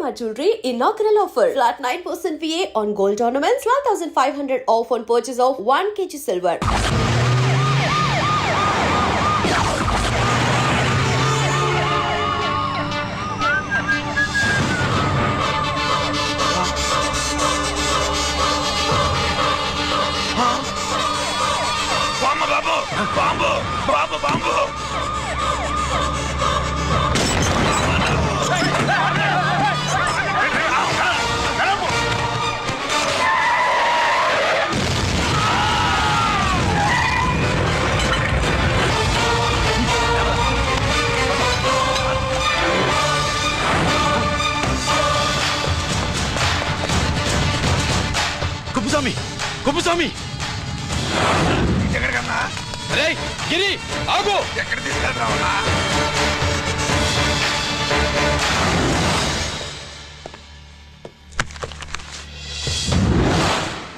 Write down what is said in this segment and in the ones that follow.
Shalimar Jewelry inaugural offer. Flat 9% VA on gold ornaments, 12,500 off on purchase of 1 kg silver. Bomb bomb bomb Kuppuswamy Kuppuswamy ఎక్కడికన్నా అరే గిరి ఆగు ఎక్కడ తీసుకెళ్తావన్నా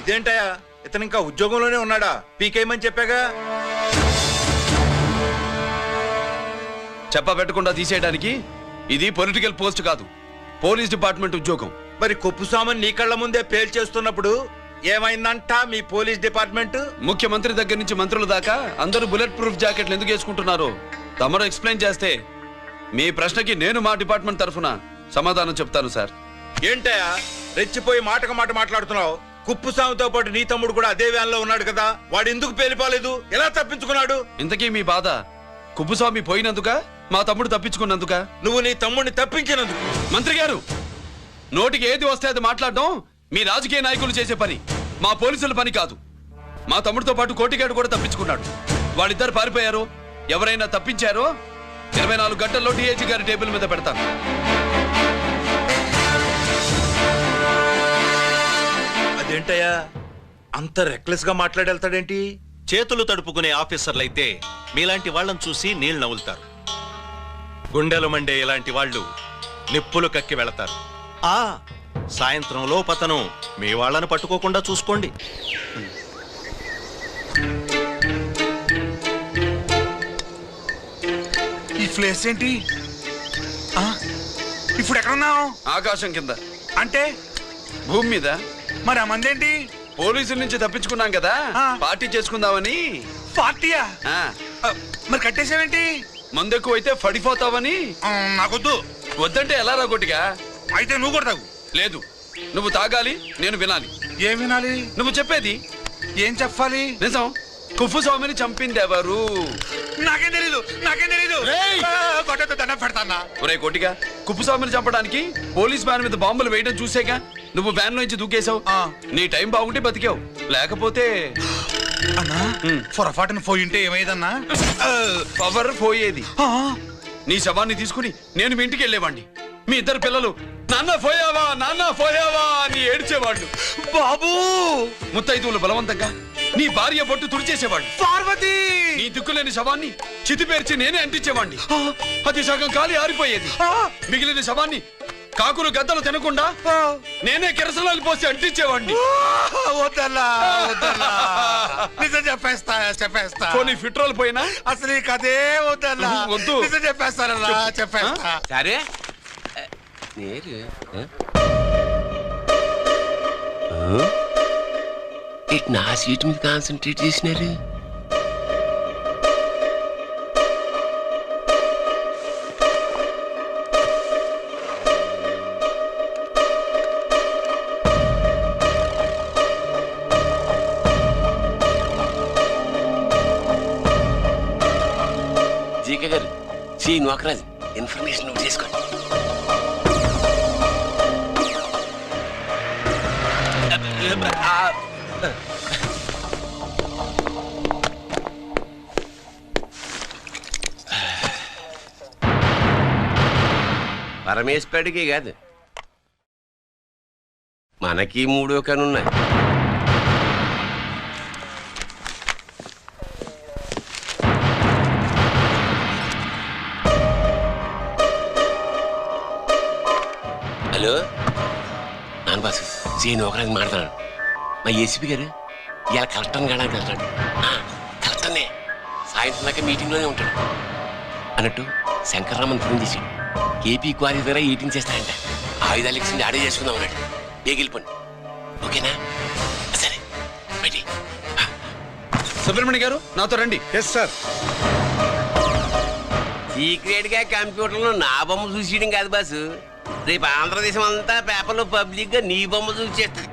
ఇదేంటయ్యా ఇతను ఇంకా ఉద్యోగంలోనే ఉన్నాడా పీకేయమని చెప్పాగా చెప్ప పెట్టకుండా తీసేయడానికి ఇది పొలిటికల్ పోస్ట్ కాదు, పోలీస్ డిపార్ట్మెంట్ ఉద్యోగం. మరి కుప్పుస్వామిని నీ కళ్ళ ముందే పేల్చేస్తున్నప్పుడు ఏమైందంట మీ పోలీస్ డిపార్ట్మెంట్? ముఖ్యమంత్రి దగ్గర నుంచి మంత్రుల దాకా అందరూ బుల్లెట్ ప్రూఫ్ జాకెట్లు ఎందుకు వేసుకుంటున్నారు తమరు ఎక్స్ప్లెయిన్ చేస్తే మీ ప్రశ్నకి నేను మా డిపార్ట్మెంట్ తరఫున సమాధానం చెప్తాను సార్. ఏంటయ్యా రెచ్చిపోయి మాటకు మాట మాట్లాడుతున్నావు? కుప్పుస్వామితో పాటు నీ తమ్ముడు కూడా అదే వ్యాన్ లో ఉన్నాడు కదా, వాడు ఎందుకు పేలిపోలేదు? ఎలా తప్పించుకున్నాడు? ఇంతకీ మీ బాధ కుప్పుస్వామి పోయినందుక మా తమ్ముడు తప్పించుకున్నందుక? నువ్వు నీ తమ్ముడిని తప్పించినందుకు. మంత్రి గారు, నోటికి ఏది వస్తే అది మాట్లాడడం మీ రాజకీయ నాయకులు చేసే పని, మా పోలీసుల పని కాదు. మా తమ్ముడితో పాటు కోటిగాడు కూడా తప్పించుకున్నాడు. వాళ్ళిద్దరు పారిపోయారు. ఎవరైనా తప్పించారో 24 గంటల్లో డిఐజీ గారి టేబుల్ మీద పెడతాను. అదేంటయ్యా అంత రెక్లెస్ గా మాట్లాడేళ్తాడేంటి? చేతులు తడుపుకునే ఆఫీసర్లైతే మీలాంటి వాళ్ళని చూసి నీళ్ళు నవ్వులుతారు. గుండెలు మండే ఇలాంటి వాళ్ళు నిప్పులు కక్కి వెళతారు. సాయంత్రం లోపతను మీ వాళ్ళని పట్టుకోకుండా చూసుకోండి. ఈ ప్లేస్ ఏంటి? ఇప్పుడు ఎక్కడున్నావు? ఆకాశం కింద. అంటే భూమి మీద. మరి ఆ మందేంటి? పోలీసుల నుంచి తప్పించుకున్నాం కదా, పార్టీ చేసుకుందామని. పార్టీయా? మరి కట్టేసావేంటి? మందెక్కువ అయితే పడిపోతావని. నాకొద్దు. వద్దంటే ఎలా రాగొట్టిగా? అయితే నువ్వు కూడా తాగు. లేదు, నువ్వు తాగాలి, నేను వినాలి. ఏం వినాలి? నువ్వు చెప్పేది. ఏం చెప్పాలి? నిజం. కుప్పస్వామిని చంపింది ఎవరు? నాకేం తెలీదు, నాకేం తెలీదు. కొట్టతో దండం పెడతానా? ఒరే కోటిగా, కుప్పస్వామిని చంపడానికి పోలీస్ వ్యాన్ మీద బాంబులు వేయడం చూసేగా నువ్వు వ్యాన్ నుంచి దూకేశావు. నీ టైం బాగుంటే బతికావు, లేకపోతే అన్నా పొరపాటున పోయి ఉంటే ఏమైందన్నా? పవర్ పోయేది. నీ శవాన్ని తీసుకుని నేను మీ ఇంటికి వెళ్ళేవాడిని. మీ ఇద్దరు పిల్లలు నాన్న పోయావా నాన్న పోయావా అని ఏడ్చేవాళ్ళు. బాబు ముత్తైదువులు బలవంతంగా నీ భార్య బొట్టు తుడిచేసేవాళ్ళు. పార్వతి నీ దిక్కులేని శవాన్ని చితిపేర్చి నేనే అంటించేవాడిని. అది సగం కాలి ఆరిపోయేది. మిగిలిన శవాన్ని కాకులు గద్దలు తినకుండా నేనే కిరసనాలు పోసి అంటించేవాడిని. వద్దన్నా వద్దన్నా, నిజం చెప్పేస్తా చెప్పేస్తా. పోనీ ఫిట్రోల్ పోయినా అసలు ఈ కథే వద్దన్నా. వద్దు. నిజం చెప్పేస్తానన్నా, చెప్పేస్తా. సరే నా సీట్ మీద కాన్సన్ట్రేట్ చేసినారు. జీకే గారు, సి నోకరాజ్ ఇన్ఫర్మేషన్ నోట్ చేసుకోండి. పరమేశ్వరుడికి కాదు, మనకి 3 కనున్నాయి. హలో నాన్న బాసు, సీన్ ఒకరాజు మాట్లాడుతున్నాడు. మా ఏసీపీ గారు ఇలా కలెక్టర్ని కాడానికి వెళ్తాడు. కలెక్టర్నే సాయంత్రం దాకా మీటింగ్లోనే ఉంటాడు అన్నట్టు. శంకర్రామన్ ఫోన్ చేశాడు. ఏపీ క్వారీ ద్వారా 18 చేస్తాడంట. ఆయుధాలు ఇచ్చింది ఆడే చేసుకుందాం అన్నాడు. ఏగిలిపోండి, ఓకేనా? సరే బయటి. సుబ్రహ్మణ్య గారు నాతో రండి. Yes sir. సీక్రెట్ గా కంప్యూటర్లో నా బొమ్మ చూసేయడం కాదు బాసు, రేపు ఆంధ్రదేశం అంతా పేపర్లో పబ్లిక్ గా నీ బొమ్మ చూసేస్తుంది.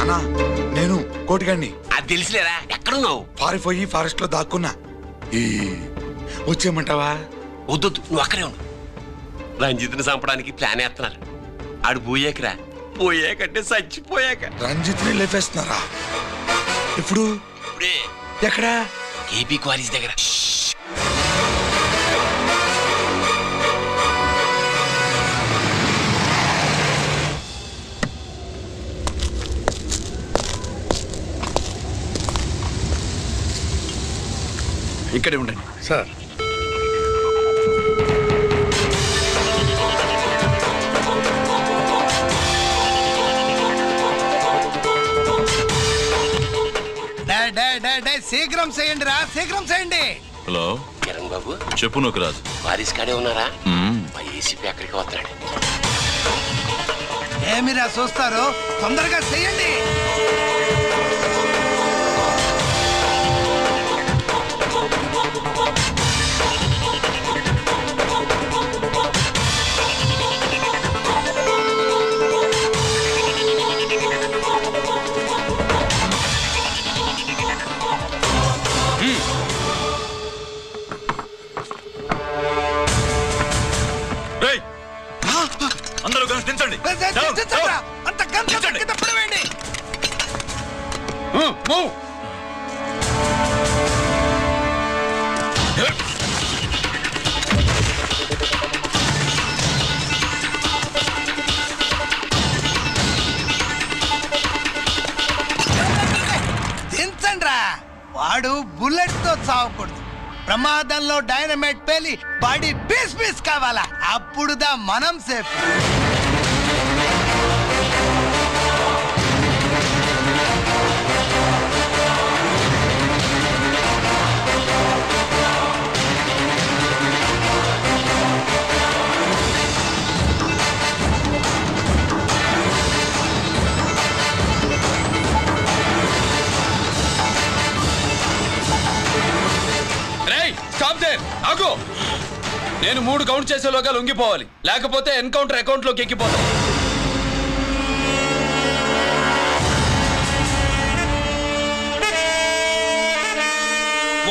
అన్నా నేను కోటిగాడిని. అది తెలిసిలేరా? ఎక్కడున్నావు? పారిపోయి ఫారెస్ట్ లో దాక్కున్నా. ఈ వచ్చేయమంటావా? వద్దొద్దు, నువ్వు అక్కడే ఉండు. రంజిత్ని చంపడానికి ప్లాన్ వేస్తున్నారు. ఆడు పోయాకరా, పోయాకంటే చచ్చిపోయాక. రంజిత్ని లేపేస్తున్నారా? ఇప్పుడు ఇప్పుడే ఎక్కడా? ఏపీ క్వారీస్ దగ్గర. ఇక్కడే ఉండండి సార్. శీఘ్రం చేయండి రా, శీఘ్రం చేయండి. హలో కిరణ్ బాబు, చెప్పు నూకరాజు. క్వారీస్ కాడే ఉన్నారా? మా ఏసీపీ అక్కడికి వస్తున్నాడు. ఏమిరా చూస్తారు, తొందరగా చేయండి. అందరూ కలిసి దించండి. అంత గంట కింద పడవేయండి. దించండి రా. వాడు బుల్లెట్ తో చావకూడదు, ప్రమాదంలో డైనమైట్ పేలి బాడీ పీస్ పీస్ కావాలా, అప్పుడుదా మనం సేఫ్. ఆగు! నేను 3 కౌంట్ చేసేలోగా లొంగిపోవాలి, లేకపోతే ఎన్కౌంటర్ అకౌంట్ లోకి ఎక్కిపోతాం.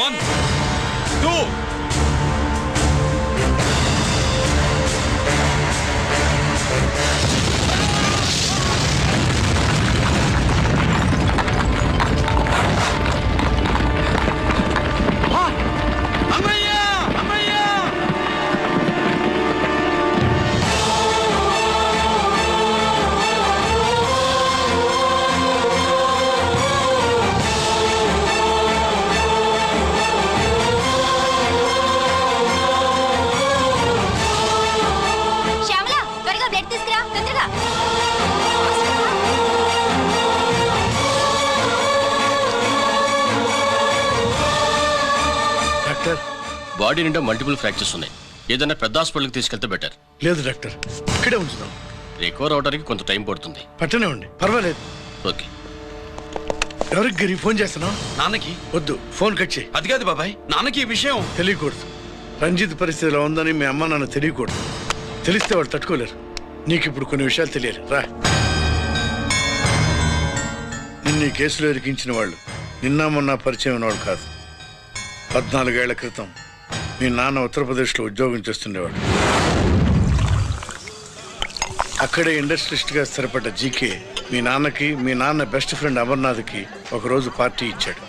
1 2 బాడీ నిండా మల్టిపుల్ ఫ్రాక్చర్స్ ఉన్నాయి. ఏదైనా పెద్ద హాస్పిటల్కి తీసుకెళ్తే బెటర్. లేదు డాక్టర్, ఇక్కడే ఉంచుదాం. రికవర్ అవడానికి కొంత టైం పడుతుంది. పట్టనే ఉండి పర్వాలేదు. ఓకే. ఎవరికి గిరి ఫోన్ చేస్తున్నావు? నాన్నకి. వద్దు, ఫోన్ కట్ చేయి. అది కాదు బాబాయ్, నాన్నకి ఈ విషయం తెలియకూడదు. రంజిత్ పరిస్థితి ఎలా ఉందని మీ అమ్మ నాన్న తెలియకూడదు. తెలిస్తే వాళ్ళు తట్టుకోలేరు. నీకు ఇప్పుడు కొన్ని విషయాలు తెలియాలి. రా. నిన్ను ఈ కేసులో ఇరికించిన వాళ్ళు నిన్న మొన్న పరిచయం ఉన్నవాడు కాదు. 14 ఏళ్ల క్రితం మీ నాన్న ఉత్తరప్రదేశ్లో ఉద్యోగం చేస్తుండేవాడు. అక్కడే ఇండస్ట్రియలిస్ట్గా స్థిరపడ్డ జీకే మీ నాన్నకి, మీ నాన్న బెస్ట్ ఫ్రెండ్ అమర్నాథ్కి ఒకరోజు పార్టీ ఇచ్చాడు.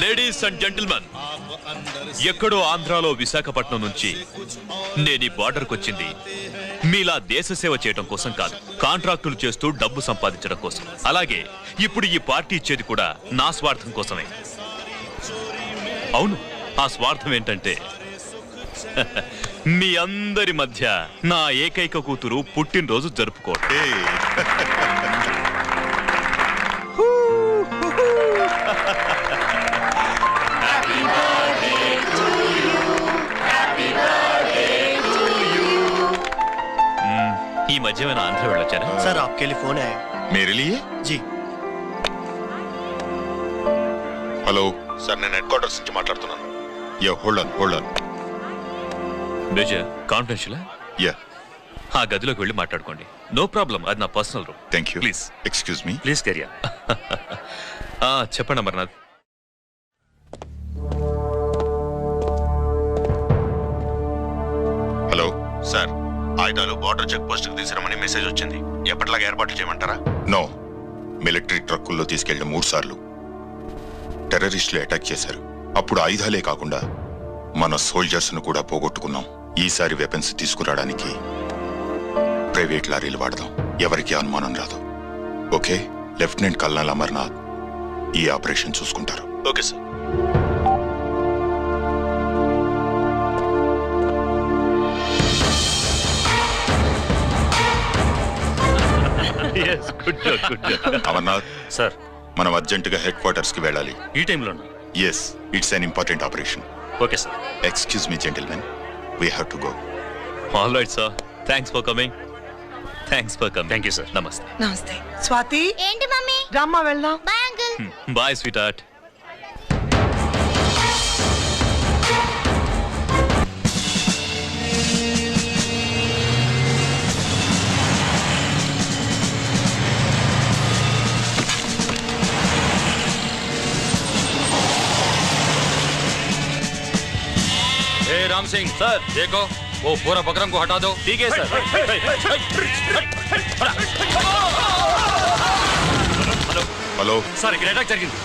లేడీస్ అండ్ జెంటిల్మెన్, ఎక్కడో ఆంధ్రాలో విశాఖపట్నం నుంచి నేను ఈ బార్డర్కి వచ్చింది మీలా దేశ సేవ చేయడం కోసం కాదు, కాంట్రాక్టులు చేస్తూ డబ్బు సంపాదించడం కోసం. అలాగే ఇప్పుడు ఈ పార్టీ ఇచ్చేది కూడా నా స్వార్థం కోసమే. అవును, ఆ స్వార్థం ఏంటంటే మీ అందరి మధ్య నా ఏకైక కూతురు పుట్టినరోజు జరుపుకోండి. Happy birthday ఈ మధ్య ఏమైనా ఆంధ్ర వెళ్ళొచ్చారా? सर आपके लिए फोन आया। मेरे लिए? जी హలో సార్, నేను హెడ్ క్వార్టర్స్ నుంచి మాట్లాడుతున్నాను. Yeah, hold on. Major confidential. Yeah, ఆ గదిలోకి వెళ్ళి మాట్లాడుకోండి. నో ప్రాబ్లం, అది నా personal room. Thank you. Please excuse me. Please కెరియా. చెప్పండి అమర్నాథ్. హలో సార్, ఆయుధాలు బార్డర్ చెక్ పోస్ట్ కి తీసుకురమని మెసేజ్ వచ్చింది. ఎప్పటిలాగా ఏర్పాట్లు చేయమంటారా? నో. మిలిటరీ ట్రక్కుల్లో తీసుకెళ్లిన 3 సార్లు టెర్రరిస్టులు అటాక్ చేశారు. అప్పుడు ఆయుధాలే కాకుండా మన సోల్జర్స్ ను కూడా పోగొట్టుకున్నాం. ఈసారి వెపన్స్ తీసుకురావడానికి ప్రైవేట్ లారీలు వాడదాం. ఎవరికి అనుమానం రాదు. ఓకే? లెఫ్టినెంట్ కల్నల్ అమర్నాథ్ ఈ ఆపరేషన్ చూసుకుంటారు. Okay sir. అమర్నాథ్ సార్, మనం అర్జెంటుగా హెడ్ క్వార్టర్స్ కి వెళ్ళాలి. ఈ టైంలో? Yes, it's an important operation. Okay sir. Excuse me gentlemen, we have to go. All right sir, thanks for coming. Thank you sir. నమస్తే. నమస్తే. స్వాతి, ఏంటి మమ్మీ? రమ్మా వెళ్దాం. Bye uncle. Bye sweetheart. Ram Singh sir, देखो वो पूरा बकरम को हटा दो. ठीक है सर. హలో సార్, ఇక్కడ అటాక్ జరిగింది.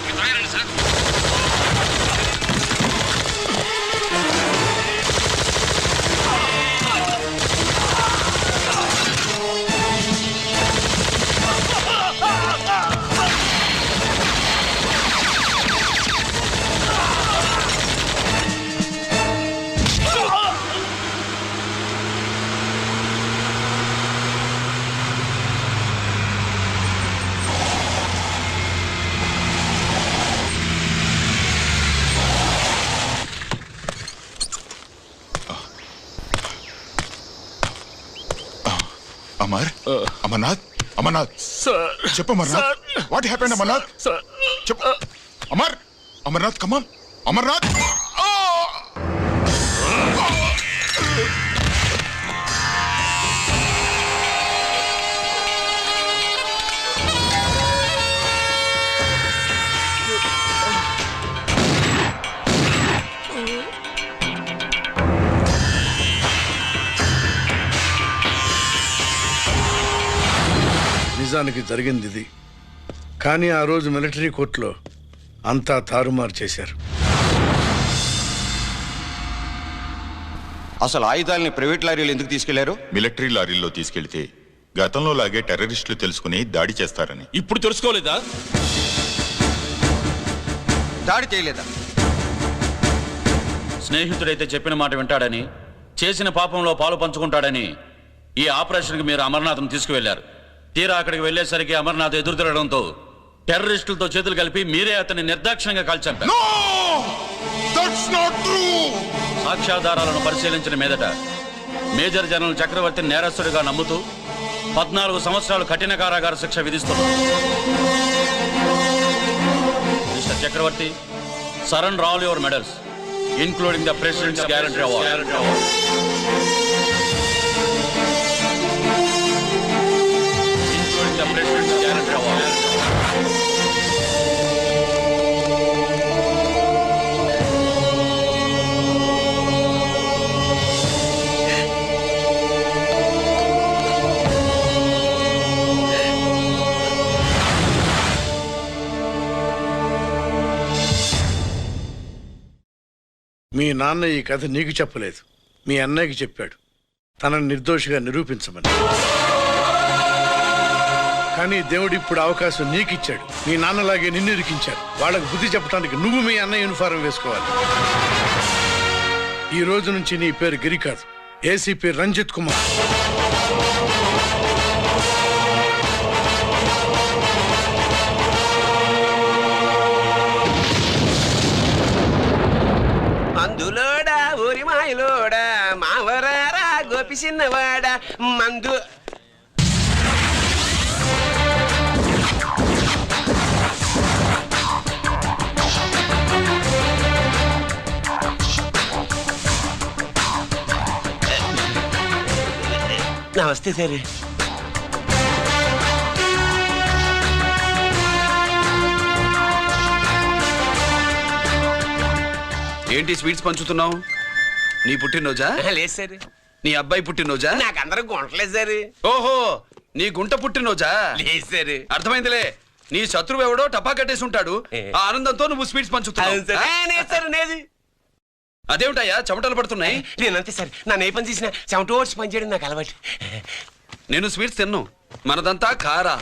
అమర్నాథ్ చెప్పు. Amarnath, what happened? అమర్నాథ్ చెప్పు. అమర్నాథ్ కమాన్. అమర్నాథ్. నిజానికి జరిగింది ఇది. కానీ ఆ రోజు మిలిటరీ కోర్టులో అంతా తారుమారు చేశారు. అసలు ఆయుధాలని ప్రైవేట్ లారీలు ఎందుకు తీసుకెళ్లారు? మిలిటరీ లారీల్లో తీసుకెళ్తే గతంలో లాగే టెర్రరిస్టులు తెలుసుకుని దాడి చేస్తారని. ఇప్పుడు తెలుసుకోలేదా? దాడి చేయలేదా? స్నేహితుడైతే చెప్పిన మాట వింటాడని, చేసిన పాపంలో పాలు పంచుకుంటాడని ఈ ఆపరేషన్కి మీరు అమర్నాథ్ను తీసుకువెళ్లారు. తీరా అక్కడికి వెళ్లేసరికి అమర్నాథ్ ఎదురు తిరగడంతో టెర్రరిస్టులతో చేతులు కలిపి మీరే అతన్ని నిర్దాక్షిణ్యంగా కాల్చంపారు. సాక్ష్యాధారాలను పరిశీలించిన మీదట మేజర్ జనరల్ చక్రవర్తి నేరస్తుడిగా నమ్ముతూ 14 సంవత్సరాలు కఠిన కారాగార శిక్ష విధిస్తున్నారు. Mister Chakravarthy, surrender all your medals including the president's gallantry award. మీ నాన్న ఈ కథ నీకు చెప్పలేదు, మీ అన్నయ్యకి చెప్పాడు, తనని నిర్దోషిగా నిరూపించమని. కానీ దేవుడు ఇప్పుడు అవకాశం నీకు ఇచ్చాడు. మీ నాన్నలాగే నిన్ను ఇరికించాడు. వాళ్ళకు బుద్ధి చెప్పడానికి నువ్వు మీ అన్న యూనిఫారం వేసుకోవాలి. ఈ రోజు నుంచి నీ పేరు గిరి కాదు, ఏసీపీ రంజిత్ కుమార్. మందులోడా ఊరి మాయలోడా మావరారా గోపి చిన్నవాడా మందు నమస్తే సార్. ఏంటి స్వీట్స్ పంచుతున్నావు? నీ పుట్టినరోజా? లేదు సార్. నీ అబ్బాయి పుట్టినరోజా? నాకు అందరూ గుంటలేదు సార్. ఓహో, నీ గుంట పుట్టినరోజా? లేదు సార్. అర్థమైందిలే. నీ శత్రువు ఎవడో టపా కట్టేసి ఉంటాడు. ఆ ఆనందంతో నువ్వు స్వీట్స్ పంచుతున్నావు. అదేమిటయ్యా చెమటలు పడుతున్నాయి? నేనంతే సార్. నన్ను ఏ పని చేసినా చెమటోడ్చి పని చేయడం నాకు అలవాటు. నేను స్వీట్స్ తిన్ను. మనదంతా కారా.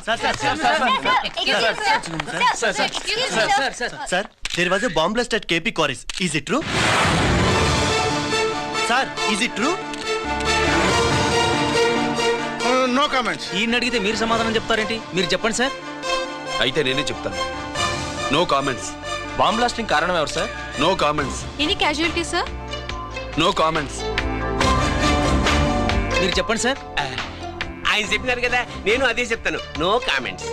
Sir, there was a bomb blast at KP Quarries. Is it true? Sir, is it true? No comments. ఈయన అడిగితే మీరు సమాధానం చెప్తారేంటి? మీరు చెప్పండి సార్. అయితే నేనే చెప్తాను. No comments. బాంబ్ బ్లాస్టింగ్ కారణం ఎవరు sir? No comments. Any casualty sir? No comments. మీరు చెప్పండి సార్. ఆయన చెప్పినారు కదా, నేను అదే చెప్తాను. No comments.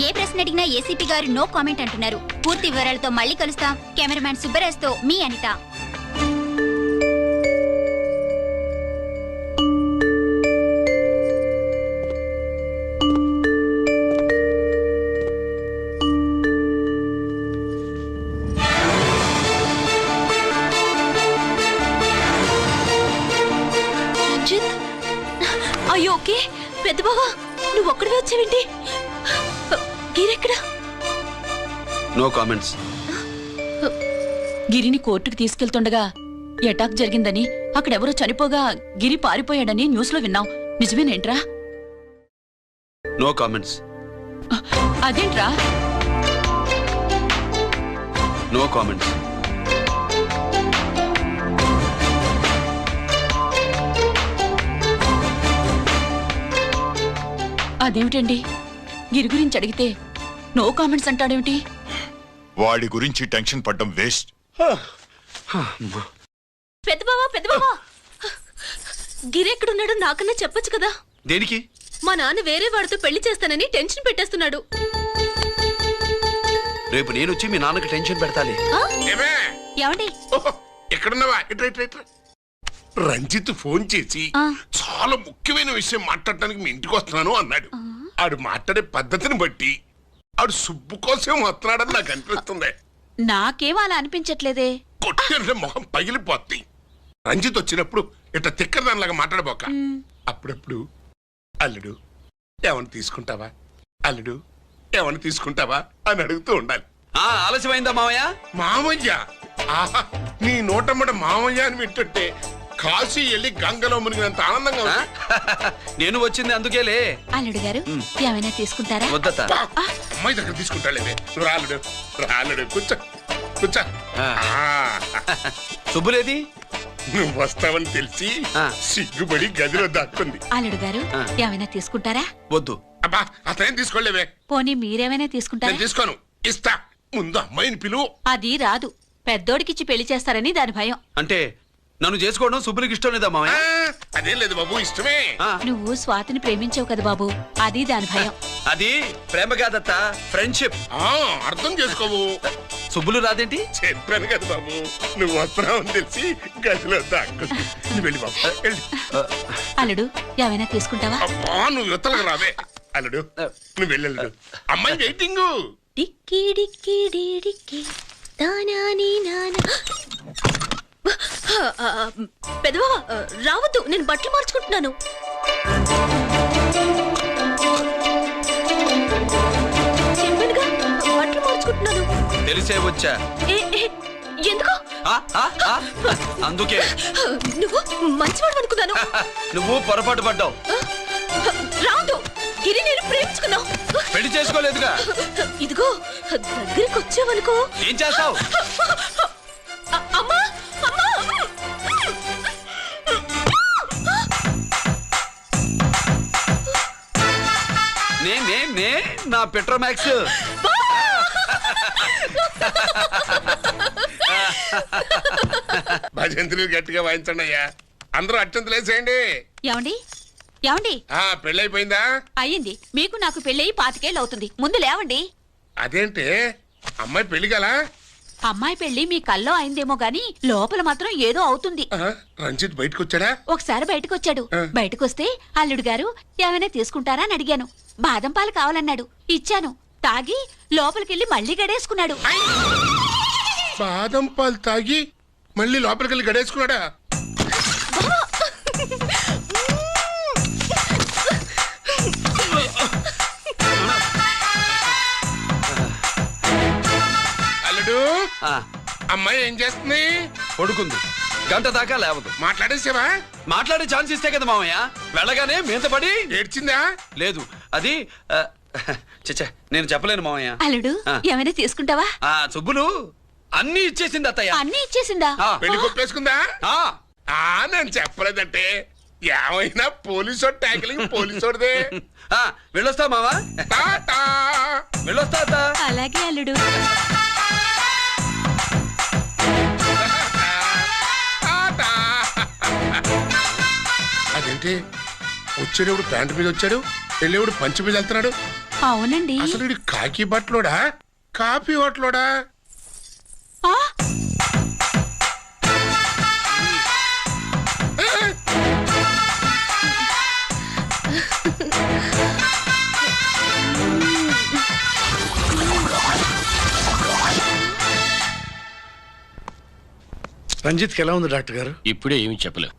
ఏ ప్రశ్న అడిగినా ఏసీపీ గారు నో కామెంట్ అంటున్నారు. పూర్తి వివరాలతో మళ్ళీ కలుస్తాం. కెమెరామ్యాన్ సుబ్బరాజ్తో మీ అనిత. రంజిత్, అయ్యో ఓకే. పెద్ద బావా, నువ్వు ఒక్కడివే వచ్చావేంటి? గిరెక్కడా? No comments. గిరిని కోర్టుకు తీసుకెళ్తుండగా అటాక్ జరిగిందని, అక్కడెవరో చనిపోగా గిరి పారిపోయాడని న్యూస్ లో విన్నాం. నిజమేనేంట్రా? No comments. అదేంట్రా? No comments. అదేమిటండి, గిరి గురించి అడిగితే నో కామెంట్స్ అంటాడేమిటి? వాడి గురించి టెన్షన్ పడ్డం వేస్ట్. పెద్ద బావా, గిరి ఎక్కడున్నాడో నాకన్నా చెప్పొచ్చు కదా. దేనికి? మా నాన్న వేరే వాడితో పెళ్లి చేస్తానని టెన్షన్ పెట్టేస్తున్నాడు. రేపు నేను వచ్చి మీ నాన్నకి టెన్షన్ పెడతాలి. ఏమండి? ఎక్కడున్నావా? ఇట్రా. రంజిత్ ఫోన్ చేసి చాలా ముఖ్యమైన విషయం మాట్లాడటానికి మీ ఇంటికి వస్తున్నాను అన్నాడు. ఆడు మాట్లాడే పద్ధతిని బట్టి ఆడు సుబ్బు కోసం వస్తున్నాడని నాకు అనిపిస్తుంది. నాకేం అలా అనిపించట్లేదే. కొట్టిన మొహం పగిలిపోద్ది. రంజిత్ వచ్చినప్పుడు ఇట్లా తిక్కదానిలాగా మాట్లాడబోక. అప్పుడప్పుడు అల్లుడు ఏమన్నా తీసుకుంటావా, అల్లుడు ఏమన్నా తీసుకుంటావా అని అడుగుతూ ఉండాలి. ఆలస్యమైందా మావయ్య? మామయ్య, ఆహా, నీ నోటమ్మట మామయ్య అని వింటుంటే కాశీ వెళ్ళి గంగలో మునిగినంత ఆనందంగా ఉంది. నేను వచ్చింది అందుకేలే. అల్లుడు గారు ఏమైనా తీసుకుంటారా? వద్దత. అమ్మాయి దగ్గర తీసుకుంటాలేదే. నువ్వు రాలుడు కూర్చో. శుభులేది? నువ్వు వస్తావని తెలిసి సిగ్గుపడి గదిలో దాక్కుంది. అల్లుడు గారు ఏమైనా తీసుకుంటారా? వద్దు. అబ్బా, అతనేం తీసుకోలేవే. పోనీ మీరేమైనా తీసుకుంటారా? నేను తీసుకోను, ఇస్తా. ముందు అమ్మాయిని పిలువు. అది రాదు. పెద్దోడికిచ్చి పెళ్లి చేస్తారని దాని భయం. అంటే నన్ను చేసుకోవడం శుభ్రికి ఇష్టం లేదా మామయ్య? అదేం లేదు బాబు, ఇష్టమే. నువ్వు స్వాతిని ప్రేమించావు కదా బాబు, అది దాని భయం. అది ప్రేమ కాదత్త, ఫ్రెండ్షిప్. అర్థం చేసుకోవు. సుబ్బులు రాదేంటి? చెప్పాను కదా బాబు, నువ్వు వస్తున్నావు అని తెలిసి గదిలో దాక్కుంది. నువ్వు వెళ్ళి బాబు, వెళ్ళి. అల్లుడు ఏమైనా తీసుకుంటావా? అబ్బా, నువ్వు యువతలకు రావే. అల్లుడు నువ్వు వెళ్ళడు. అమ్మాయి వెయిటింగ్. డిక్కి డిక్కి డిక్కి దానాని నానా. పెద్దవా రావద్దు, నేను బట్టలు మార్చుకుంటున్నాను. చెప్పానుగా, బట్టలు మార్చుకుంటున్నాను. తెలిసే వచ్చా. ఎందుకు? అందుకే. నువ్వు మంచివాడు అనుకున్నాను. నువ్వు పొరపాటు పడ్డావు. రాదు, గిరి నేను ప్రేమించుకున్నావు. పెళ్లి చేసుకోలేదుగా. ఇదిగో దగ్గరికి వచ్చావనుకో. ఏం చేస్తావు? అమ్మా, నే నా పెట్రోమాక్స్. భజంతులు గట్టిగా వాయించండి అయ్యా. అందరూ అత్యంతలు వేసేయండి. ఏమండి? పెళ్ళైపోయిందా? అయ్యింది. మీకు నాకు పెళ్ళయి 25 ఏళ్ళు అవుతుంది. ముందు లేవండి. అదేంటి అమ్మాయి పెళ్లి గలా? అమ్మాయి పెళ్లి మీ కల్లో అయిందేమో గాని లోపల మాత్రం ఏదో అవుతుంది. రంజిత్ బయటకు వచ్చాడా? ఒకసారి బయటకొచ్చాడు. బయటకొస్తే అల్లుడు గారు ఏమైనా తీసుకుంటారా అని అడిగాను. బాదం పాలు కావాలన్నాడు. ఇచ్చాను. తాగి లోపలికెళ్ళి మళ్ళీ గడేసుకున్నాడు. బాదం పాలు తాగి మళ్ళీ లోపలికెళ్ళి గడేసుకున్నాడా? అల్లుడు, అమ్మాయి ఏం చేస్తుంది? పడుకుంది. గంట దాకా లేవదు. మాట్లాడేసేవా? మాట్లాడే ఛాన్స్ ఇస్తే కదా మామయ్య. వెళ్ళగానే మీద పడి ఏడ్చిందా? లేదు, అది చచ్చా నేను చెప్పలేను మామయ్య. అల్లుడు ఏమైనా తీసుకుంటావా? సుబ్బులు అన్ని ఇచ్చేసింది అత్తయ్య. అన్ని ఇచ్చేసిందా? పెళ్లి కొప్పేసుకుందా? నేను చెప్పలేదంటే ఏమైనా పోలీసోడు ట్యాకిలింగ్ పోలీసోడిదే. వెళ్ళొస్తా మావా. వెళ్ళొస్తా అత్త. అలాగే అల్లుడు. అదేంటి వచ్చేటప్పుడు ప్యాంటు మీద వచ్చాడు, వెళ్ళేవాడు పంచి మీద వెళ్తున్నాడు? అవునండి. అసలు వీడు కాకి బట్టలోడా కాఫీ హోటలోడా? రంజిత్కి ఎలా ఉంది డాక్టర్ గారు? ఇప్పుడే ఏమి చెప్పలేవు.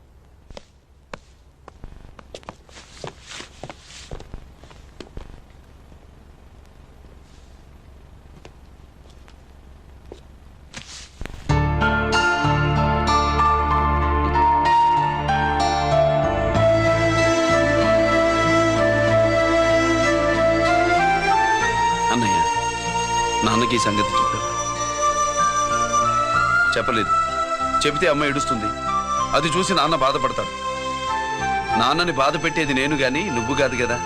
అన్నయ్య, నాన్నకి ఈ సంగతి చెప్పావు? చెప్పలేదు. చెబితే అమ్మ ఏడుస్తుంది. అది చూసి నాన్న బాధపడతాడు. నాన్నని బాధ పెట్టేది నేను గాని నువ్వు కాదు కదా.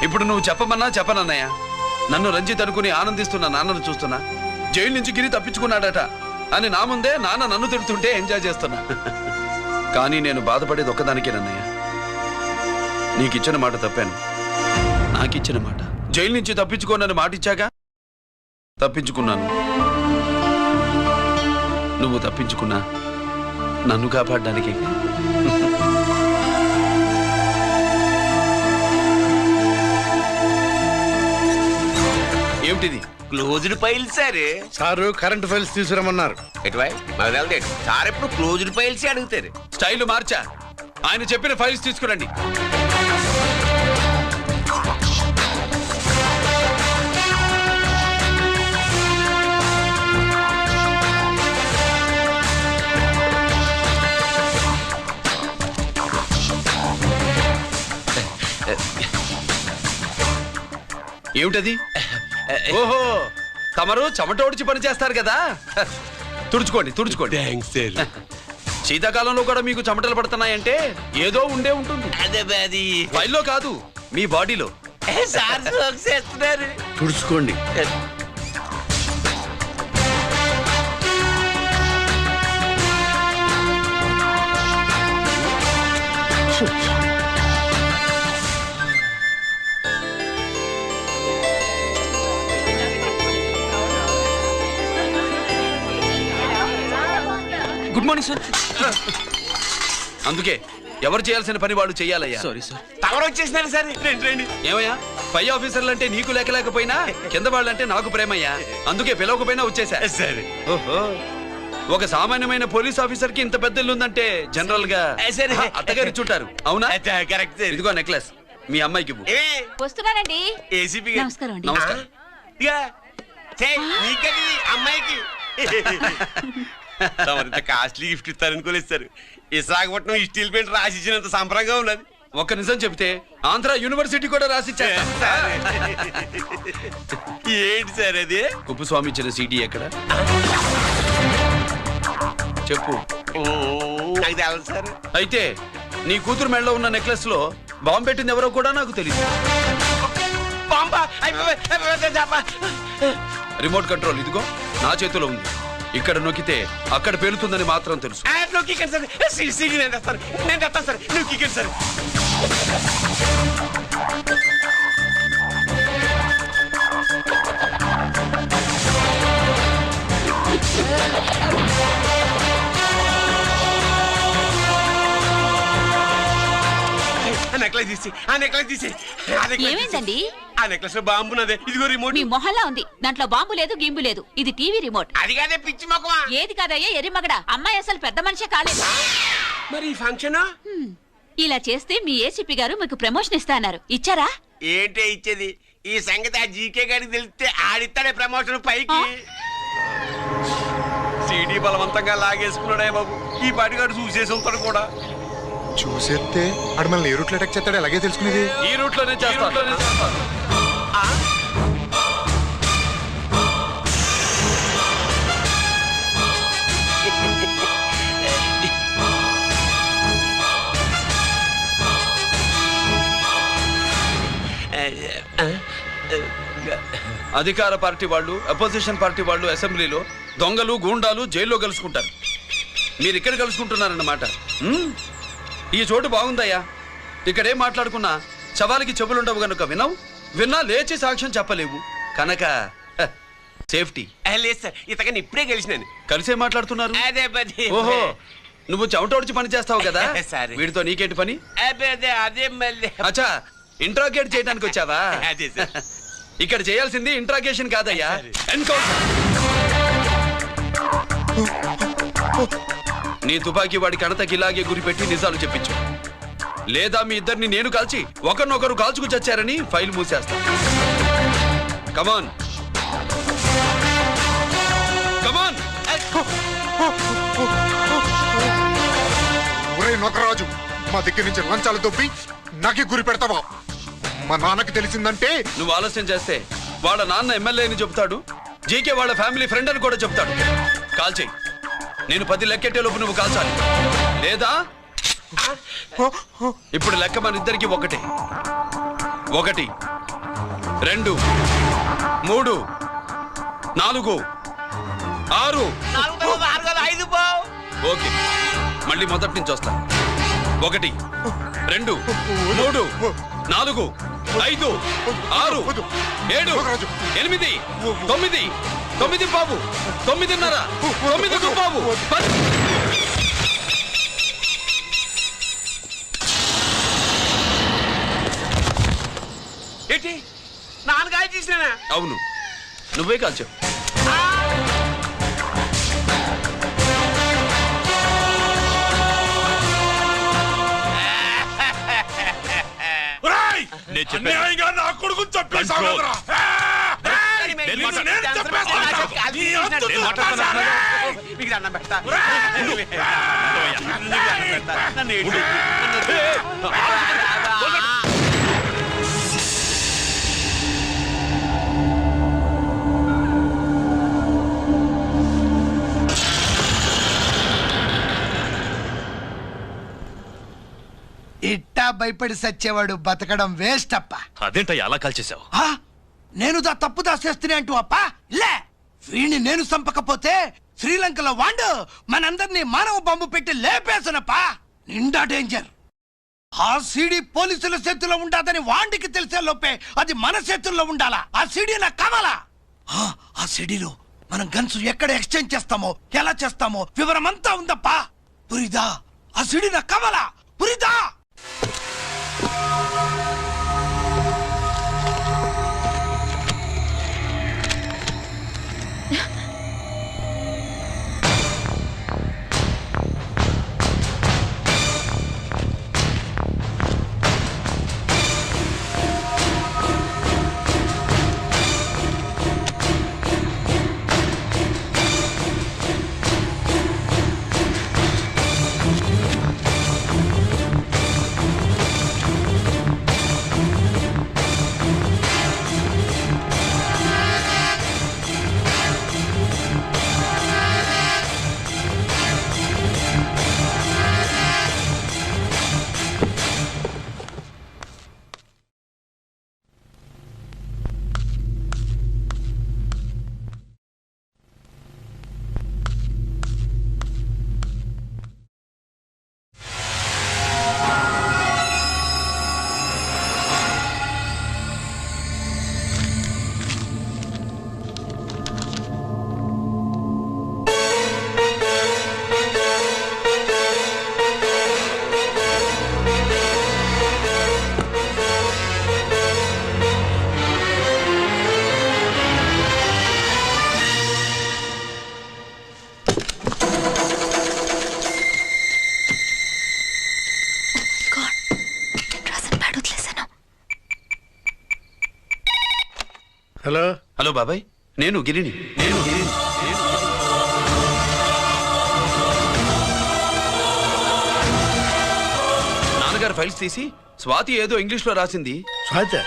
ఇప్పుడు నువ్వు చెప్పమన్నా చెప్పనన్నయ్య. నన్ను రంజిత్ అనుకుని ఆనందిస్తున్న నాన్నను చూస్తున్నా. జైలు నుంచి గిరి తప్పించుకున్నాడట అని నా ముందే నాన్న నన్ను తిడుతుంటే ఎంజాయ్ చేస్తున్నా. కానీ నేను బాధపడేది ఒక్కదానికేనన్నయ్య. నీకిచ్చిన మాట తప్పాను. నాకిచ్చిన మాట జైలు నుంచి తప్పించుకోనని మాట ఇచ్చాగా తప్పించుకున్నాను. నువ్వు తప్పించుకున్నా నన్ను కాపాడడానికి. ఏమిటిది? Closed file sir. Sir current files తీసుకురమ్మన్నారు. సార్ ఎప్పుడు క్లోజ్డ్ ఫైల్స్ అడుగుతారు. స్టైల్ మార్చా. ఆయన చెప్పిన ఫైల్స్ తీసుకురండి. ఏమిటది? ఓహో, తమరు చెమటోడ్చి పని చేస్తారు కదా. తుడుచుకోండి తుడుచుకోండి. శీతాకాలంలో కూడా మీకు చెమటలు పడుతున్నాయంటే ఏదో ఉండే ఉంటుంది. ఫైల్లో కాదు, మీ బాడీలో. తుడుచుకోండి. Good morning sir. అందుకే ఎవరు చేయాల్సిన పని వాళ్ళు చెయ్యాలయ్యా. Sorry sir. తమరు వచ్చేసినారు సార్. రండి. ఏమయ్యా, పై ఆఫీసర్లు అంటే నీకు లేకపోయినా కింద వాళ్ళంటే నాకు ప్రేమయ్యా. అందుకే పిలవకపోయినా వచ్చేసా. సరే. ఓహో, ఒక సామాన్యమైన పోలీస్ ఆఫీసర్ కి ఇంత పెద్ద ఇల్లు ఉందంటే జనరల్ గా అత్తగారి చుట్టారు. అవునా? కరెక్ట్. ఇదిగో నెక్లెస్ మీ అమ్మాయికి ఇవ్వు. వస్తున్నానండి. ఏసీపీ నమస్కారం అండి. నమస్కారం. అమ్మాయికి కాస్ట్లీ గిఫ్ట్ ఇస్తారనుకోలేదు సార్. విశాఖపట్నం స్టీల్ పెయింట్ రాసి ఇచ్చినంత సంబరంగా ఉన్నది. ఒక్క నిజం చెబితే ఆంధ్ర యూనివర్సిటీ కూడా రాసిచ్చా. ఏంటి సార్ అది? కుప్పస్వామి ఇచ్చిన సీడీ ఎక్కడ చెప్పు. నాకు తెలదు సార్. అయితే నీ కూతురు మెడలో ఉన్న నెక్లెస్ లో బాంబు పెట్టింది ఎవరో కూడా నాకు తెలియదు. రిమోట్ కంట్రోల్ ఇదిగో నా చేతిలో ఉంది. ఇక్కడ నొక్కితే అక్కడ పేలుతుందని మాత్రం తెలుసు. నెక్లెస్ తీసి ఆ నెక్లెస్ తీసి ఏమైందండి? ఆ నెక్లెస్ లో బాంబు నదే. ఇదిగో రిమోట్. మీ మొహల్లా ఉంది. దాంట్లో బాంబు లేదు, గింబు లేదు. ఇది టీవీ రిమోట్. అది కాదే పిచ్చి మొక్కమా. ఏది కాదయ్యా ఎర్రిమగడ. అమ్మాయి అసలు పెద్ద మనిషే కాలేదు. మరి ఈ ఫంక్షన్ ఇలా చేస్తే మీ ఏసీపీ గారు మీకు ప్రమోషన్ ఇస్తా అన్నారు. ఇచ్చారా? ఏంటే ఇచ్చేది? ఈ సంగతి ఆ జీకే గారికి తెలిస్తే ఆడిస్తాడే ప్రమోషన్ పైకి. సీడీ బలవంతంగా లాగేసుకున్నాడే బాబు. ఈ పాటిగాడు చూసేసి ఉంటాడు కూడా. చూసేస్తే అడు మనల్ని ఏ రూట్లో అటాక్ చేస్తాడో ఎలాగే తెలుసుకునేది. ఈ రూట్ లోనే చేస్తాను. అధికార పార్టీ వాళ్ళు, అపోజిషన్ పార్టీ వాళ్ళు అసెంబ్లీలో, దొంగలు గూండాలు జైల్లో కలుసుకుంటారు. మీరు ఇక్కడ కలుసుకుంటున్నారన్నమాట. ఈ చోటు బాగుందయ్యా. ఇక్కడేం మాట్లాడుకున్నా శవాలకి చెవులుండవు గనుక విన్నా లేచి సాక్ష్యం చెప్పలేవు కనుక సేఫ్టీ. లేదు సార్, ఇతగాని ఇప్పుడే కలిసినాను. కలిసే మాట్లాడుతున్నారు. అదే పది. ఓహో, నువ్వు చెమటోడ్చి పని చేస్తావు కదా. సరే. వీడితో నీకేంటి పని? అదే మళ్ళీ. అచ్చా, ఇంట్రాగేట్ చేయడానికి వచ్చావా? అదే సార్. ఇక్కడ చేయాల్సింది ఇంట్రాగేషన్ కాదయ్యా, ఎన్కౌంటర్. నీ తుపాకీ వాడి కణతకి ఇలాగే గురిపెట్టి నిజాలు చెప్పించు. లేదా మీ ఇద్దరిని నేను కాల్చి ఒకరినొకరు కాల్చుకు చచ్చారని ఫైల్ మూసేస్తా. కమాన్ కమాన్. ఒరే నొకరాజు, మా దగ్గర నుంచి లంచాలు దొబ్బి నాకే గురి పెడతావా? మా నాన్నకి తెలిసిందంటే నువ్వు ఆలస్యం చేస్తే వాళ్ళ నాన్న ఎమ్మెల్యే అని చెప్తాడు, జీకే వాళ్ళ ఫ్యామిలీ ఫ్రెండ్ అని కూడా చెప్తాడు. కాల్ చేయి. నేను 10 లెక్కెట్టే లోపు నువ్వు కాల్చాలి. లేదా ఇప్పుడు లెక్క మన ఇద్దరికి 1 1 2 3 4 6. ఓకే, మళ్ళీ మొదటి నుంచి వస్తా. 1 2 3 4 5 6 7 8 9 9 బాబు 9:30 9 బాబు 10. ఏంటి నాన్నగాయ చేసినా? అవును, నువ్వే కాల్చావు. నా కొడుకు ఇట్టా భయపడి సచ్చేవాడు బతకడం వేస్ట్ అప్ప. అదేంటయ్యా అలా కాల్చేసావు? నేను తప్పు దాచేస్తున్నా అంటూ అప్ప లే. వీణ్ణి నేను చంపకపోతే శ్రీలంకలో వాండు మనందరినీ మానవ బాంబు పెట్టి లేపేసనప్పా. నిండా డేంజర్. ఆ సీడీ పోలీసుల చేతుల్లో ఉండాదని వాండికి తెలిసే లోపే అది మన చేతుల్లో ఉండాలా. ఆ సీడీ నాకు కావాలా. ఆ సీడీలో మనం గన్స్ ఎక్కడ ఎక్స్చేంజ్ చేస్తామో, ఎలా చేస్తామో వివరం అంతా ఉందప్పా. పురిదా, ఆ సీడీ నాకు కావాలా. పురిదా. బాబాయ్, నేను గిరిని. నాన్నగారు ఫైల్స్ తీసి స్వాతి ఏదో ఇంగ్లీష్ లో రాసింది. స్వాతి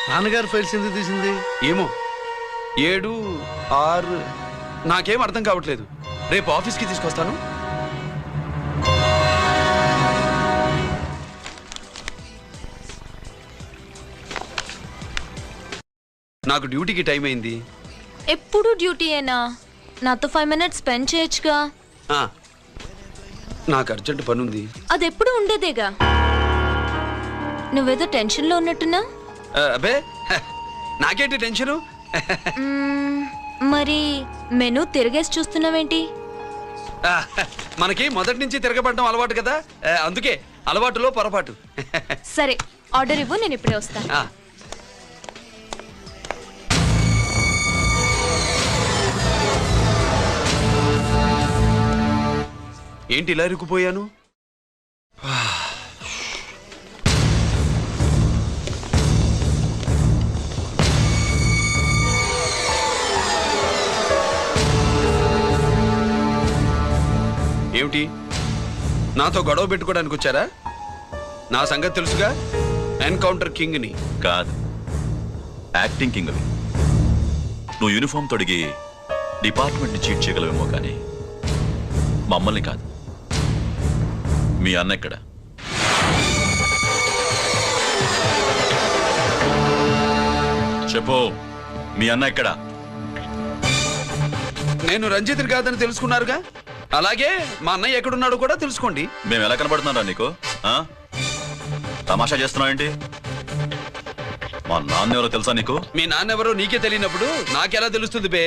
నాన్నగారు ఫైల్స్ ఎందుకు తీసింది? ఏమో 7, 6 నాకేం అర్థం కావట్లేదు. రేపు ఆఫీస్కి తీసుకొస్తాను. నాకు డ్యూటీకి టైం అయింది. ఎప్పుడు డ్యూటీయేనా? నాతో 5 minutes స్పెండ్ చేయొచ్చుగా. నాకు అర్జెంట్ పని ఉంది. అది ఎప్పుడు ఉండేదేగా. నువ్వేదో టెన్షన్లో ఉన్నట్టున్నా? అబ్బే నాకేంటి టెన్షను? మరి మెనూ తిరిగేసి చూస్తున్నావేంటి? మనకి మొదటి నుంచి తిరగబడడం అలవాటు కదా, అందుకే అలవాటులో పొరపాటు. సరే ఆర్డర్ ఇవ్వు, నేను ఇప్పుడే వస్తాను. ఏంటి ఇలా ఇరుక్కుపోయాను? ఏమిటి, నాతో గొడవ పెట్టుకోవడానికి వచ్చారా? నా సంగతి తెలుసుగా, ఎన్కౌంటర్ కింగ్ని. కాదు, యాక్టింగ్ కింగ్. నువ్వు యూనిఫామ్ తొడిగి డిపార్ట్మెంట్ని చీట్ చేయగలవేమో కానీ మమ్మల్ని కాదు. మీ అన్న ఎక్కడ? చెప్పు, మీ అన్న ఎక్కడ? నేను రంజిత్ కాదని తెలుసుకున్నారుగా, అలాగే మా అన్నయ్య ఎక్కడున్నాడో కూడా తెలుసుకోండి. మేము ఎలా కనబడుతున్నారా నీకు? తమాషా చేస్తున్నావు ఏంటి? మా నాన్న ఎవరో తెలుసా నీకు? మీ నాన్న ఎవరో నీకే తెలియనప్పుడు నాకెలా తెలుస్తుంది బే?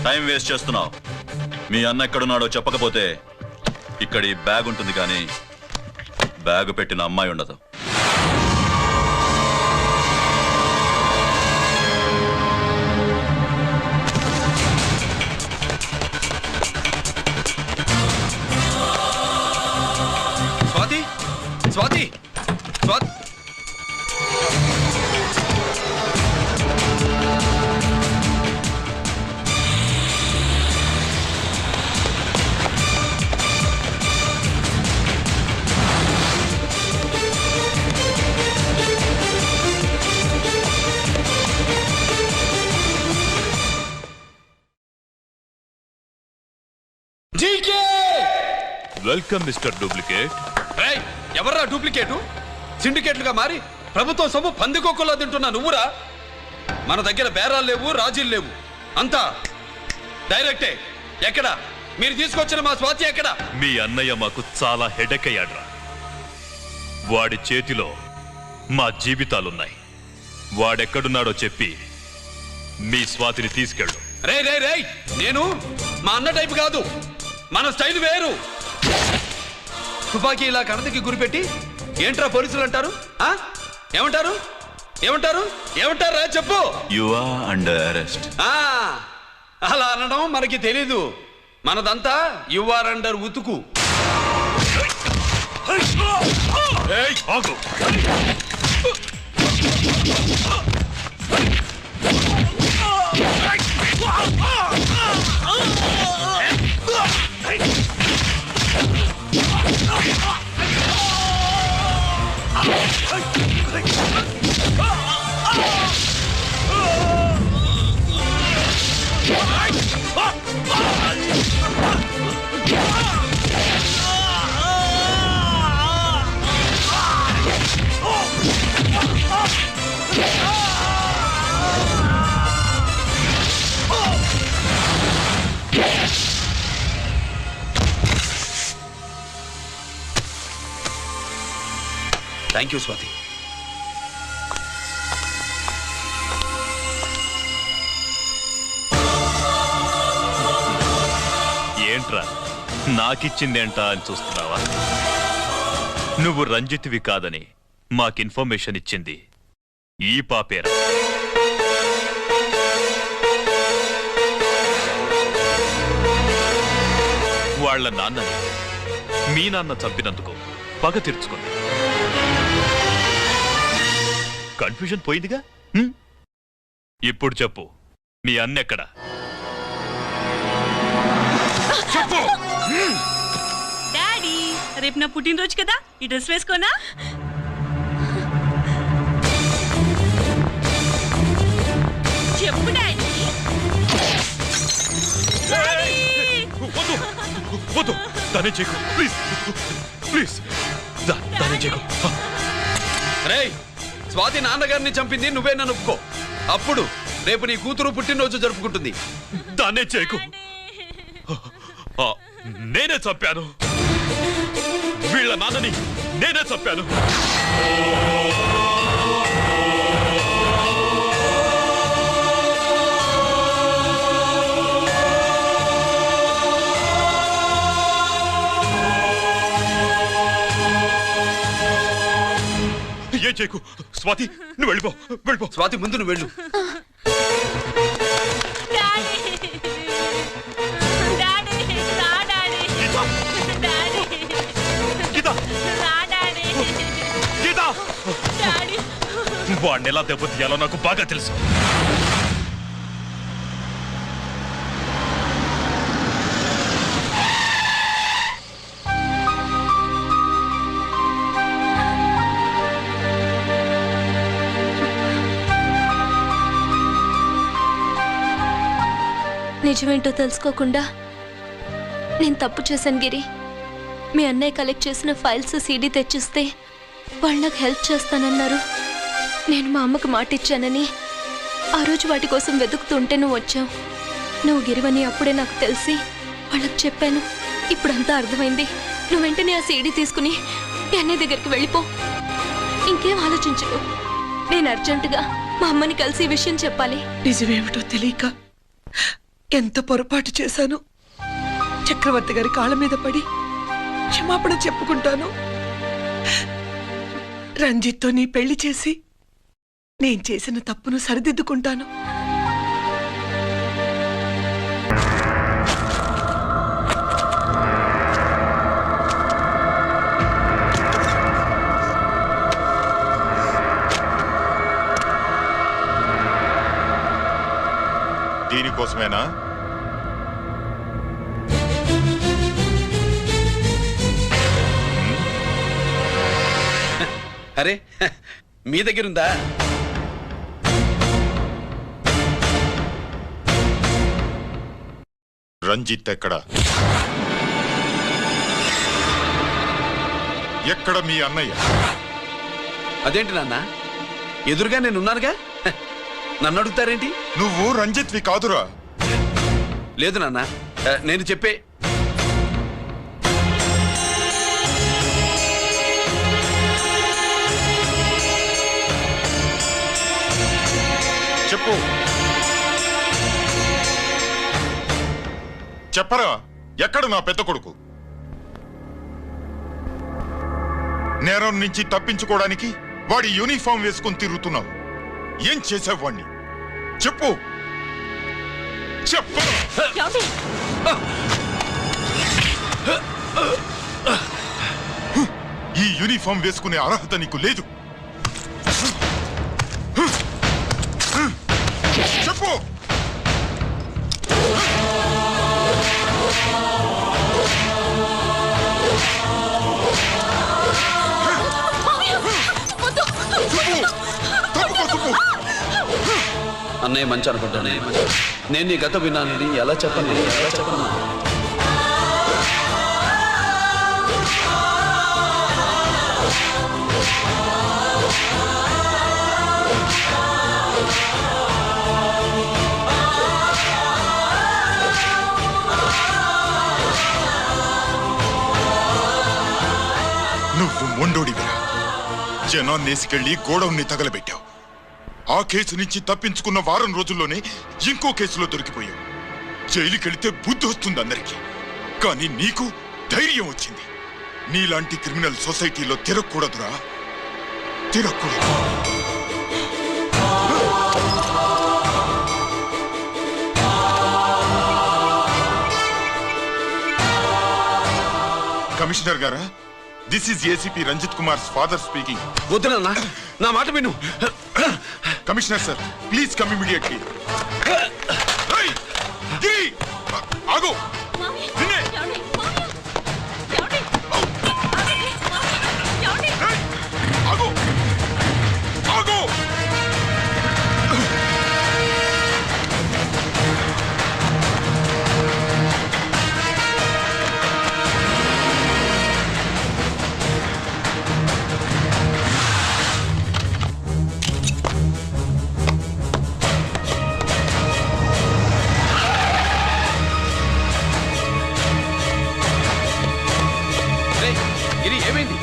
టైం వేస్ట్ చేస్తున్నావు. మీ అన్న ఎక్కడున్నాడో చెప్పకపోతే ఇక్కడ ఈ బ్యాగ్ ఉంటుంది కానీ బ్యాగ్ పెట్టిన అమ్మాయి ఉండదు. Swathi, Swathi, Swathi. Welcome mister duplicate. ఎవర్రా డూప్లికేటు? సిండికేట్లుగా మారి ప్రభుత్వం సొమ్ము పందికొక్కులో తింటున్నా నువ్వురా? మన దగ్గర బేరాలు లేవు, రాజీలు లేవు, అంతా డైరెక్టే. ఎక్కడ మీరు తీసుకొచ్చిన మా స్వాతి ఎక్కడ? మీ అన్నయ్య మాకు చాలా హెడేక్ అయ్యాడ్రా. వాడి చేతిలో మా జీవితాలున్నాయి. వాడెక్కడున్నాడో చెప్పి మీ స్వాతిని తీసుకెళ్ళు. రే రే రే, నేను మా అన్న టైపు కాదు, మన స్టైల్ వేరు. తుపాకీ ఇలా కణదికి గురిపెట్టి ఏంట్రా పోలీసులు అంటారు? ఏమంటారు? ఏమంటారు? ఏమంటారా చెప్పు. You are under arrest. అలా అనడం మనకి తెలీదు. మనదంతా యు ఆర్ అండర్ ఉతుకు. Thank you Swathi. ఏంట్రా నాకిచ్చిందేంట అని చూస్తున్నావా? నువ్వు రంజిత్వి కాదని మాకు ఇన్ఫర్మేషన్ ఇచ్చింది ఈ పాపేరా. వాళ్ళ నాన్నని మీ నాన్న చంపినందుకు పగ తీర్చుకుంది. కన్ఫ్యూజన్ పోయిందిగా. ఇప్పుడు చెప్పు, మీ అన్నెక్కడ? డాడీ, రేపు నా పుట్టినరోజు కదా, ఈ డ్రెస్ వేసుకోనా? చెప్పు డాడీ. వద్దు, దానే చేయకు, ప్లీజ్ ప్లీజ్, దానే చేయకు. రేయ్, స్వాతి నాన్నగారిని చంపింది నువ్వే నన్ను ఒప్పుకో. అప్పుడు రేపు నీ కూతురు పుట్టినరోజు జరుపుకుంటుంది. దానే చేయకు. నేనే చంపాను, వీళ్ళ నాన్నని నేనే చంపాను. ఏం చేయకు స్వాతి, నువ్వు వెళ్ళిపో. స్వాతి, ముందు నువ్వు వెళ్ళు. వాడిని ఎలా దెబ్బతీయాలో నాకు బాగా తెలుసు. నిజమేంటో తెలుసుకోకుండా నేను తప్పు చేశాను గిరి. మీ అన్నయ్య కలెక్ట్ చేసిన ఫైల్స్ సీడీ తెచ్చిస్తే వాళ్ళు నాకు హెల్ప్ చేస్తానన్నారు. నేను మా అమ్మకు మాట ఇచ్చానని ఆ రోజు వాటి కోసం వెతుకుతుంటే నువ్వు వచ్చావు. నువ్వు గిరివని అప్పుడే నాకు తెలిసి వాళ్ళకి చెప్పాను. ఇప్పుడంతా అర్థమైంది. నువ్వు వెంటనే ఆ సీడీ తీసుకుని మీ అన్నయ్య దగ్గరికి వెళ్ళిపో. ఇంకేం ఆలోచించకు. నేను అర్జెంటుగా మా అమ్మని కలిసి ఈ విషయం చెప్పాలి. నిజమేమిటో తెలియక ఎంత పొరపాటు చేశాను. చక్రవర్తి గారి కాళ్ళ మీద పడి క్షమాపణ చెప్పుకుంటాను. రంజిత్తో నీ పెళ్లి చేసి నేను చేసిన తప్పును సరిదిద్దుకుంటాను. దీనికోసమేనా? అరే, మీ దగ్గరుందా? రంజిత్ ఎక్కడ? ఎక్కడ మీ అన్నయ్య? అదేంటి నాన్న, ఎదురుగా నేనున్నానుగా, నన్ను అడుగుతారేంటి? నువ్వు రంజిత్వి కాదురా. లేదు నాన్న, నేను చెప్పే. చెప్పు, చెప్పరా, ఎక్కడ నా పెద్ద కొడుకు? నేరం నుంచి తప్పించుకోవడానికి వాడి యూనిఫామ్ వేసుకొని తిరుగుతున్నావు. ఏం చేసావు వాణ్ణి? చెప్పు, చెప్పు. ఈ యూనిఫామ్ వేసుకునే అర్హత నీకు లేదు. చెప్పు. అన్నయ్య మంచి అనుకుంటానే. నేను నీ గత విన్నానండి, ఎలా చెప్పను? నువ్వు మొండోడివిరా. జనాన్నేసుకెళ్లి గోడౌన్ని తగలబెట్టావు. ఆ కేసు నుంచి తప్పించుకున్న వారం రోజుల్లోనే ఇంకో కేసులో దొరికిపోయావు. జైలుకెళ్తే బుద్ధి వస్తుంది అందరికీ, కానీ నీకు ధైర్యం వచ్చింది. నీలాంటి క్రిమినల్ సొసైటీలో తిరగకూడదురా, తిరగకూడదు. కమిషనర్ గారా, this is ACP Ranjith Kumar father speaking. వద్దునన్నా, నా మాట విను. Commissioner sir please come immediately. ఆగు నిన్నే. ఆగు ఆగు. రేయ్, గిరి ఏమైంది?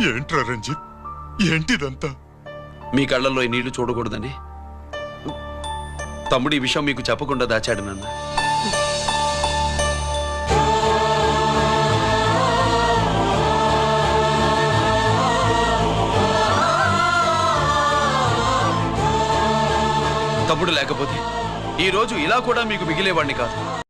ఏంట్రా రంజిత్, ఏంటిదంతా? మీ కళ్ళల్లో ఈ నీళ్లు చూడకూడదని తమ్ముడు ఈ విషయం మీకు చెప్పకుండా దాచాడు నాన్న. తమ్ముడు లేకపోతే ఈ రోజు ఇలా కూడా మీకు మిగిలేవాడిని కాదు.